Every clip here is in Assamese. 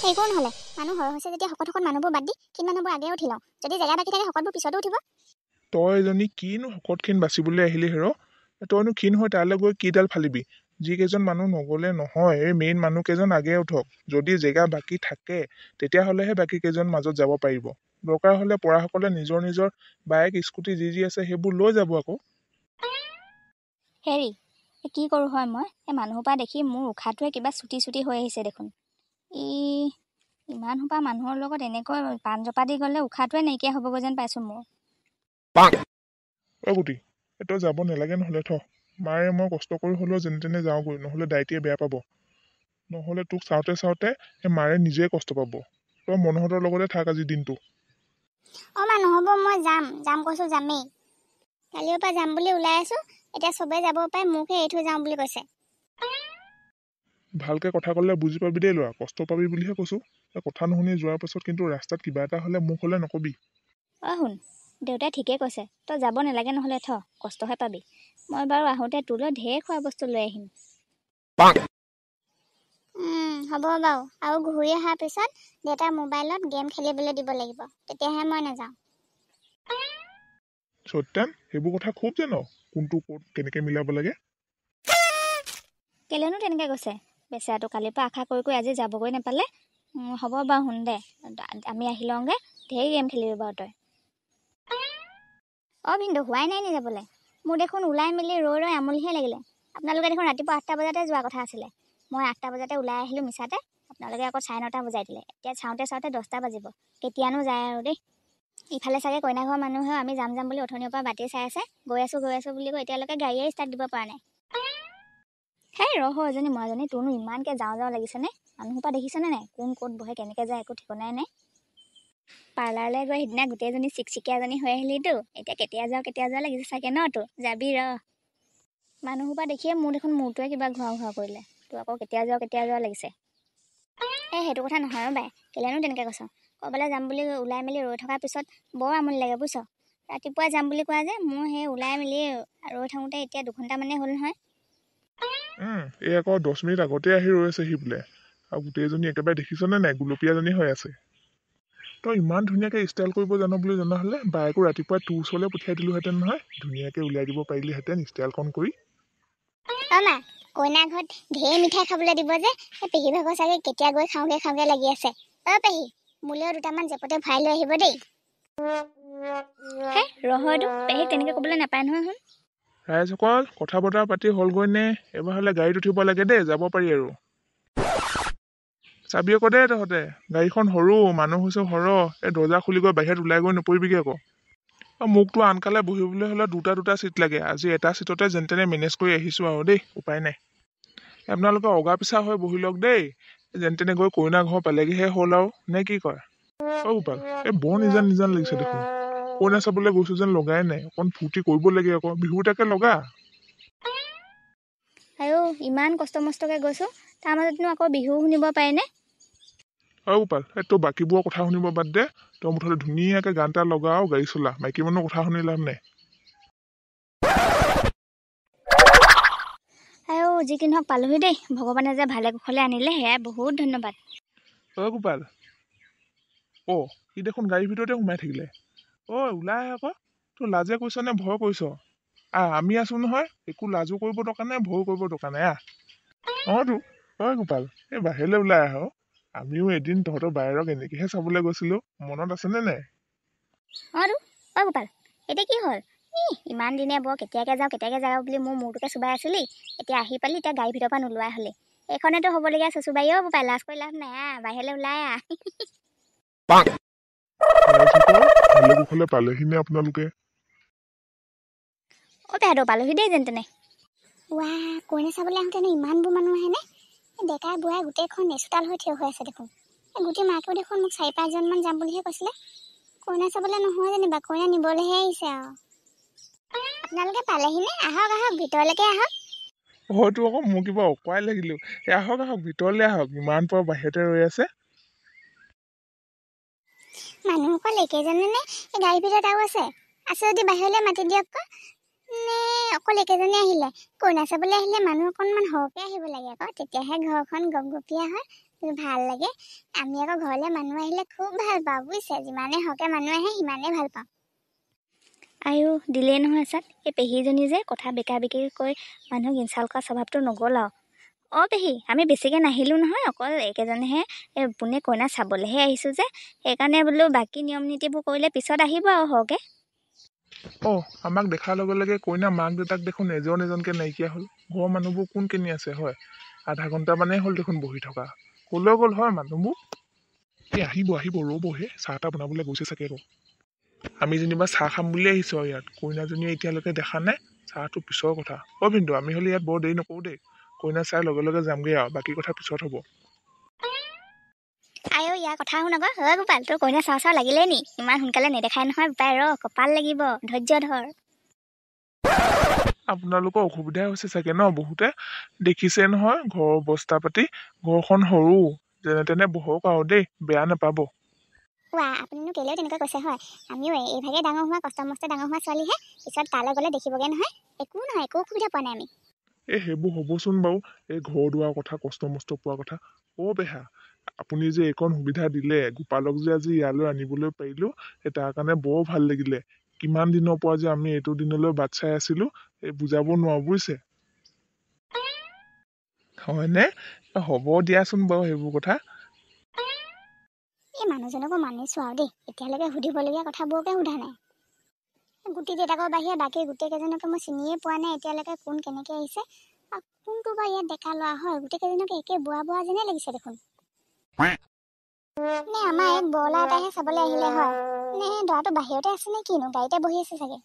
একো নহ'লে মানুহ সৰহ হৈছে যেতিয়া শকত মানুহবোৰ বাদ দি ক্ষীণ মানুহবোৰ আগে উঠি লওঁ। যদি জেগা বাকী থাকে শকতবোৰ পিছতো উঠিব। তই এজনী কিনো শকত ক্ষীণ বাচিবলৈ আহিলি হেৰ তইনো ক্ষীণ হৈ তালৈ গৈ কিডাল ফালিবি যিকেইজন মানুহ নগ'লে নহয় এই মেইন মানুহকেইজন আগে উঠক যদি জেগা বাকী থাকে তেতিয়াহ'লেহে বাকী কেইজন মাজত যাব পাৰিব দৰকাৰ হ'লে পৰাসকলে নিজৰ নিজৰ বাইক স্কুটি যি আছে সেইবোৰ লৈ যাব আকৌ হেৰি কি কৰোঁ হয় মই এই মানুহৰপৰা দেখি মোৰ উশাহটোৱে কিবা চুটি হৈ আহিছে দেখোন ইমান সোপা মানুহৰ লগত এনেকৈ পাণ জপা দি গ'লে উশাহটোৱে নাইকিয়া হ'বগৈ যেন পাইছোঁ মোৰ গুটি তই যাব নালাগে নহ'লে মাৰে মই কষ্ট কৰি হ'লেও যেনে তেনে যাওঁগৈ নহ'লে দাইটিয়ে বেয়া পাব নহ'লে তোক চাওঁতে চাওঁতে সেই মাৰে নিজে কষ্ট পাব তই মনোহতৰ লগতে থাক আজি দিনটো মা নহ'ব মই যাম কৈছোঁ যামেই কালিৰ পৰা যাম বুলি ওলাই আছোঁ এতিয়া চবেই যাব পাৰে মোকহে এৰি থৈ যাওঁ বুলি কৈছে ভালকে কথা ক'লে বুজি পাবি দেই ল'ৰা কষ্ট পাবি বুলিহে কৈছোঁ কথা নুশুনি যোৱাৰ পাছত কিন্তু ৰাস্তাত কিবা এটা হ'লে মোক হ'লে নকবি শুন দেউতাই ঠিকেই কৈছে তই যাব নালাগে নহ'লে কষ্টহে পাবি মই বাৰু আহোঁতে তোলৈ ঢেৰ খোৱা বস্তু লৈ আহিম হ'ব বাৰু আৰু ঘূৰি অহাৰ পিছত দেউতাৰ মোবাইলত গেম খেলিবলৈ দিব লাগিব তেতিয়াহে মই নাযাওঁ সত্যান সেইবোৰ কথা খুব জান কোনটো ক'ত কেনেকে মিলাব লাগে কেলেনো তেনেকৈ কৈছে বেচেৰাটো কালিৰ পৰা আশা কৰি আজি যাবগৈ নাপালে হ'ব বাৰু শুন দে আমি আহি লওঁগৈ ঢেৰ গেম খেলিবি বাৰু তই ভিনদেউ হোৱাই নাই নি যাবলৈ মোৰ দেখোন ওলাই মেলি ৰৈ আমনিহে লাগিলে আপোনালোকে দেখোন ৰাতিপুৱা 8টা বজাতে যোৱা কথা আছিলে মই 8টা বজাতে ওলাই আহিলোঁ মিছাতে আপোনালোকে আকৌ 9:30 বজাই দিলে এতিয়া চাওঁতে 10টা বাজিব কেতিয়ানো যায় আৰু দেই ইফালে চাগে কইনা ঘৰৰ মানুহেও আমি যাম বুলি অথনিৰ পৰা বাতি চাই আছে গৈ আছোঁ বুলি কৈ এতিয়ালৈকে গাড়ীয়ে ষ্টাৰ্ট দিব পৰা নাই হেই এজনী মৰাজনী তোৰনো ইমানকৈ যাওঁ লাগিছেনে মানুহৰ পৰা দেখিছেনে নাই কোন ক'ত বহে কেনেকৈ যায় একো ঠিকনাই নাই পাৰ্লাৰলৈ গৈ সিদিনা গোটেইজনী চিকচিকীয়াজনী হৈ আহিলিতো এতিয়া কেতিয়া যাওঁ লাগিছে চাগে ন তোৰ যাবি মানুহৰ পৰা দেখিয়ে মোৰ দেখোন মূৰটোৱে কিবা ঘূৰা কৰিলে তোৰ আকৌ কেতিয়া যাওঁ লাগিছে সেইটো কথা নহয় বাই কেলেনো তেনেকৈ কৈছ ক'ৰবালৈ যাম বুলি ওলাই মেলি ৰৈ থকাৰ পিছত বৰ আমনি লাগে বুজিছ ৰাতিপুৱাই যাম বুলি কোৱা যে মোৰ সেই ওলাই মেলি ৰৈ থাকোঁতে এতিয়া 2 ঘণ্টামানেই হ'ল নহয় এই আকৌ 10 মিনিট আগতে আহি ৰৈ আছে বোলে আৰু গোটেইজনী একেবাৰে দেখিছনে নাই গুলপীয়াজনী হৈ আছে তই ইমান ধুনীয়াকৈ ষ্টাইল কৰিব জানো বুলি জনা হ'লে বাইকো ৰাতিপুৱাই তোৰ ওচৰলৈ পঠিয়াই দিলোহেঁতেন নহয় ধুনীয়াকৈ উলিয়াই দিব পাৰিলিহেঁতেন ষ্টাইলখন কৰি মা কইনা ঘৰত ঢেৰ মিঠাই খাবলৈ দিব যে সেই পেহী ভাগৰ চাগে কেতিয়া গৈ খাওঁগে লাগি আছে পেহী মোলৈও 2টামান জেপতে ভৰাই লৈ আহিব দেই পেহীক তেনেকৈ ক'বলৈ নাপায় নহয় শুন ৰাইজসকল কথা বতৰা পাতি হ'লগৈ নে এবাৰ হ'লে গাড়ীত উঠিব লাগে দেই যাব পাৰি আৰু চাবি আকৌ দেই তহঁতে গাড়ীখন সৰু মানুহ হৈছে সৰহ এই দৰ্জা খুলি গৈ বাহিৰত ওলাই গৈ নপৰিবিগৈ আকৌ মোকতো আনকালে বহিবলৈ হ'লে 2টা চিট লাগে আজি এটা চিটতে যেন তেনে মেনেজ কৰি আহিছোঁ আৰু দেই উপায় নাই আপোনালোকে অগা পিছা হৈ বহি লওক দেই যেন তেনে গৈ কইনা ঘৰ পালেগৈহে হ'ল আৰু নে কি কয় গোপাল এই বৰ নিজান লাগিছে দেখোন কইনা চাবলৈ গৈছোঁ যেন লগাই নাই অকণ ফূৰ্তি কৰিব লাগে আকৌ বিহু এটাকে লগা ইমান কষ্ট মষ্টকৈ গৈছোঁ তাৰ মাজতনো আকৌ বিহু শুনিব পাৰেনে গোপাল তই বাকীবোৰৰ কথা শুনিব বাদ দে তই মুঠতে ধুনীয়াকৈ গান এটা লগা আৰু গাড়ী চলা মাইকী মানুহৰ কথা শুনি লাভ নাই যি কি নহওক পালোহি দেই ভগৱানে যে ভালে কুশলে আনিলে সেয়াই বহুত ধন্যবাদ গোপাল সি দেখোন গাড়ীৰ ভিতৰতে সোমাই থাকিলে ওলাই আহ আকৌ তই লাজে কৈছ নে ভয় কৰিছ আমি আছো নহয় একো লাজো কৰিব দৰকাৰ নাই ভয় কৰিব দৰকাৰ নাই গোপাল এই বাহিৰলৈ ওলাই আহ আমিও এদিন তহঁতৰ বাহিৰক এনেকৈহে চাবলৈ গৈছিলোঁ মনত আছেনে নাই গোপাল এতিয়া কি হ'ল ইমান দিনে বৰ কেতিয়াকৈ যাওঁ বুলি মোৰ মূৰটোকে চুবাই আছিলি এতিয়া আহি পালি এতিয়া গাড়ীৰ ভিতৰৰ পৰা নোলোৱাই হ'লি এইখনেতো হ'বলগীয়া চচুবাৰী গোপাল লাজ কৰি লাভ নাই বাহিৰলৈ ওলাই পালেহিনে আপোনালোকে পালোহি দেই যেন তেনে কইনা চাবলৈ আহোঁতেনো ইমানবোৰ মানুহ আহেনে ডেকাই বুঢ়াই গোটেইখন নেচোতাল হৈ থিয় হৈ আছে দেখোন গোটেই মাকেও দেখোন মোক 4-5জনমান যাম বুলিহে কৈছিলে কইনা চাবলৈ নহয় যেনিবা কইনা নিবলৈহে আহিছে আৰু আপোনালোকে পালেহিনে আহক ভিতৰলৈকে আহক হয়তো আকৌ মোৰ কিবা অকৱাই লাগিলো আহক ভিতৰলৈ আহক ইমান পৰ বাহিৰতে ৰৈ আছে মানুহ অকল একেজনে নে এই গাড়ীৰ ভিতৰত আৰু আছে যদি বাহিৰলৈ মাতি দিয়ক নে অকল একেজনে আহিলে কইনা চাবলৈ আহিলে মানুহ অকণমান সৰহকৈ আহিব লাগে আকৌ তেতিয়াহে ঘৰখন গপগপীয়া হয় ভাল লাগে। আমি আকৌ ঘৰলৈ মানুহ আহিলে খুব ভাল পাওঁ বুজিছে। যিমানে হকে মানুহ আহে সিমানে ভাল পাওঁ। আইও দিলেই নহয় চাত, এই পেহীজনী যে কথা বেকা বেকি কৈ মানুহক ইনচাল কৰা স্বভাৱটো নগ'ল আৰু। অঁ পেহী, আমি বেছিকৈ নাহিলোঁ নহয়, অকল একেজনেহে পোনে কইনা চাবলৈহে আহিছোঁ যে, সেইকাৰণে বোলো বাকী নিয়ম নীতিবোৰ কৰিলে পিছত আহিব আৰু সৰহকৈ। আমাক দেখাৰ লগে লগে কইনা মাক দেউতাক দেখোন এজন এজনকে নাইকিয়া হ'ল। ঘৰৰ মানুহবোৰ কোন কেনি আছে হয়? আধা ঘণ্টা মানেই হ'ল দেখোন বহি থকা। ক'লৈ গ'ল হয় মানুহবোৰ? আহিব ৰ'বহে, চাহ তাহ বনাবলৈ গৈছে চাগে আকৌ। আমি যেনিবা চাহ খাম বুলি আহিছোঁ আৰু ইয়াত। কইনাজনীয়ে এতিয়ালৈকে দেখা নাই। চাহটো পিছৰ কথা। ভিনদেউ, আমি হ'লে ইয়াত বৰ দেৰি নকৰোঁ দেই। কইনা চাই লগে লগে যামগৈ আৰু, বাকী কথা পিছত হ'ব। আইও ইয়াৰ কথা শুন আকৌ। গোপাল, তোৰ কইনা চাওঁ চাওঁ লাগিলে নি? ইমান সোনকালে নেদেখাই নহয় বোপাই, কপাল লাগিব, ধৈৰ্য ধৰ। আপোনালোকৰ অসুবিধা হৈছে চাগে ন বহুতে? দেখিছে নহয় ঘৰৰ অৱস্থা পাতি। ঘৰখন সৰু, যেনে তেনে বহক আৰু দেই, বেয়া নাপাব। আপুনিনো কেলেও তেনেকৈ কৈছে হয়? আমিও এইভাগে ডাঙৰ হোৱা, কষ্ট মষ্টে ডাঙৰ হোৱা ছোৱালীহে। পিছত তালৈ গ'লে দেখিবগৈ নহয়। একো নহয়, একো অসুবিধা পোৱা নাই আমি। সেইবোৰ হ'বচোন বাৰু। এই ঘৰ দুৱাৰ কথা, কষ্ট মষ্ট পোৱা কথা। পেহা, আপুনি যে এইকণ সুবিধা দিলে, গোপালক যে আজি ইয়ালৈ আনিবলৈ পাৰিলো, তাৰ কাৰণে বৰ ভাল লাগিলে। কিমান দিনৰ পৰা যে আমি এইটো দিনলৈ বাট চাই আছিলো, বুজাব নোৱাৰো বুজিছে। হয়নে? হ'ব দিয়াচোন বাৰু সেইবোৰ কথা। এই মানুহজনকো মানিছো আৰু দেই, এতিয়ালৈকে সুধিবলগীয়া কথাবোৰকে সোধা নাই। গুটি দেউতাকৰ বাহিৰে বাকী গোটেই কেইজনকে মই চিনিয়ে পোৱা নাই এতিয়ালৈকে, কোন কেনেকে আহিছে। কোনটো বা ইয়াত ডেকা লোৱা হয়? গোটেই কেইজনকে একে বুঢ়া যেনে লাগিছে দেখোন। নে আমাৰ এক বৰলা এটাহে চাবলৈ আহিলে হয়? নে দৰাটো বাহিৰতে আছে নে কিনো? গাড়ীতে বহি আছে চাগে।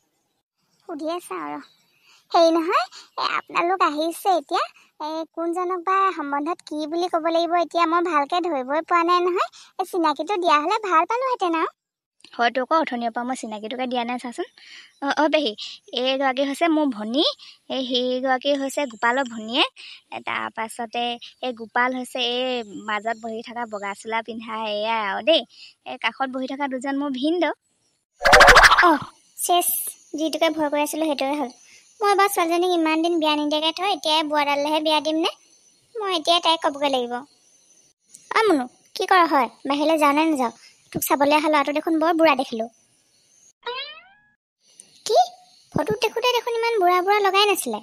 সুধি আছে আৰু। হেৰি নহয়, আপোনালোক আহিছে এতিয়া, কোনজনক বা সম্বন্ধত কি বুলি ক'ব লাগিব এতিয়া মই ভালকে ধৰিবই পৰা নাই নহয়। এই চিনাকিটো দিয়া হ'লে ভাল পালোহেঁতেন আৰু। হয়তো আকৌ অথনিৰ পৰা মই চিনাকিটোকে দিয়া নাই চাচোন। পেহী, এইগৰাকী হৈছে মোৰ ভনী, সেইগৰাকী হৈছে গোপালৰ ভনীয়েক। তাৰপাছতে এই গোপাল হৈছে এই মাজত বহি থকা বগা চোলা পিন্ধা এয়াই আৰু দেই। এই কাষত বহি থকা দুজন মোৰ ভিনদেউ। চেছ, যিটোকে ভয় কৰি আছিলোঁ সেইটোৱে হ'ল। মই বাৰু ছোৱালীজনীক ইমান দিন বিয়া নিদিয়াকৈ থৈ এতিয়াই বুঢ়াডালেহে বিয়া দিম নে? মই এতিয়াই তাইক ক'বগৈ লাগিব। মুনু, কি কৰা হয়? বাহিৰলৈ যাওঁ নে নাযাওঁ? তোক চাবলৈ অহা ল'ৰাটো দেখোন বৰ বুঢ়া দেখিলোঁ। কি? ফটোত দেখোঁতে দেখোন ইমান বুঢ়া লগাই নাছিলে।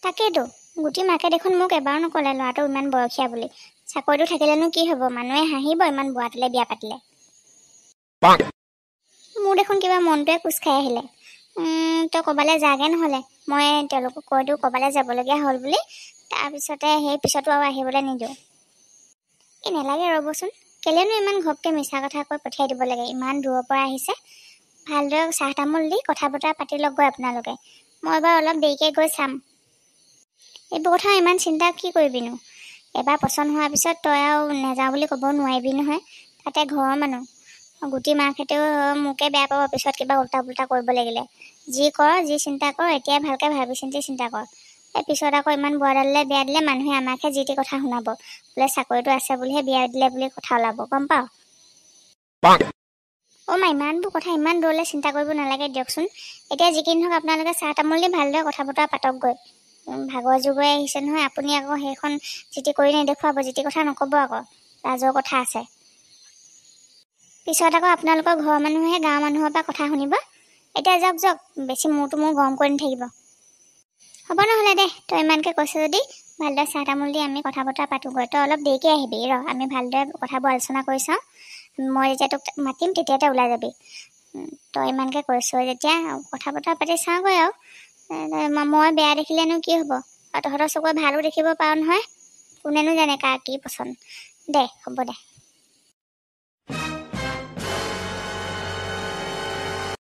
তাকেইতো, গুটি মাকে দেখোন মোক এবাৰো নক'লে ল'ৰাটো ইমান বয়সীয়া বুলি। চাকৰিটো থাকিলেনো কি হ'ব? মানুহে হাঁহিব ইমান বুঢ়াটোলৈ বিয়া পাতিলে। মোৰ দেখোন কিবা মনটোৱে কোচ খাই আহিলে। তই ক'বালৈ যাগে নহ'লে। মই তেওঁলোকক কৈ দিওঁ ক'বালৈ যাবলগীয়া হ'ল বুলি, তাৰপিছতে সেই পিছতো আৰু আহিবলৈ নিদিওঁ। নেলাগে ৰ'বচোন, কেলেনো ইমান ঘপকৈ মিছা কথা কৈ পঠিয়াই দিব লাগে? ইমান দূৰৰ পৰা আহিছে। ভালদৰে চাহ তামোল দি কথা বতৰা পাতি লওকগৈ আপোনালোকে। মই বাৰু অলপ দেৰিকৈ গৈ চাম। এইবোৰ কথা ইমান চিন্তা কি কৰিবিনো? এবাৰ পচন্দ হোৱাৰ পিছত তই আৰু নাযাওঁ বুলি ক'ব নোৱাৰিবি নহয়। তাতে ঘৰৰ মানুহ, গুটি মাকহঁতেও মোকে বেয়া পাব পিছত কিবা উল্টা পুল্টা কৰিব লাগিলে। যি চিন্তা কৰ এতিয়াই ভালকৈ ভাবি চিন্তি চিন্তা কৰ। পিছত আকৌ ইমান বুঢ়াডাললৈ বিয়া দিলে মানুহে আমাকহে যি টি কথা শুনাব। বোলে চাকৰিটো আছে বুলিহে বিয়া দিলে বুলি কথা ওলাব, গম পাওঁ? ইমানবোৰ কথা ইমান দূৰলৈ চিন্তা কৰিব নালাগে দিয়কচোন। এতিয়া যিকি নহওক আপোনালোকে চাহ তামোল দি ভালদৰে কথা বতৰা পাতকগৈ। ভাগৰ যুগৰে আহিছে নহয়, আপুনি আকৌ সেইখন যিটি কৰি নেদেখুৱাব, যিটি কথা নক'ব আকৌ। লাজৰ কথা আছে। পিছত আকৌ আপোনালোকৰ ঘৰৰ মানুহে গাঁৱৰ মানুহৰ পৰা কথা শুনিব। এতিয়া যাওক, বেছি মূৰটো গৰম কৰি নাথাকিব। হ'ব নহ'লে দে, তই ইমানকৈ কৈছ যদি ভালদৰে চাহ তামোল দি আমি কথা বতৰা পাতোগৈ। তই অলপ দেৰিকৈ আহিবি আমি ভালদৰে কথাবোৰ আলোচনা কৰি চাওঁ। মই যেতিয়া তোক মাতিম তেতিয়াতে ওলাই যাবি। তই ইমানকৈ কৈছ যেতিয়া কথা বতৰা পাতি চাওঁগৈ আৰু। মই বেয়া দেখিলেনো কি হ'ব? তহঁতৰ চকুৰে ভালো দেখিব পাৰোঁ নহয়। কোনেনো জানে কাৰ কি পচন্দ। দে, হ'ব দে।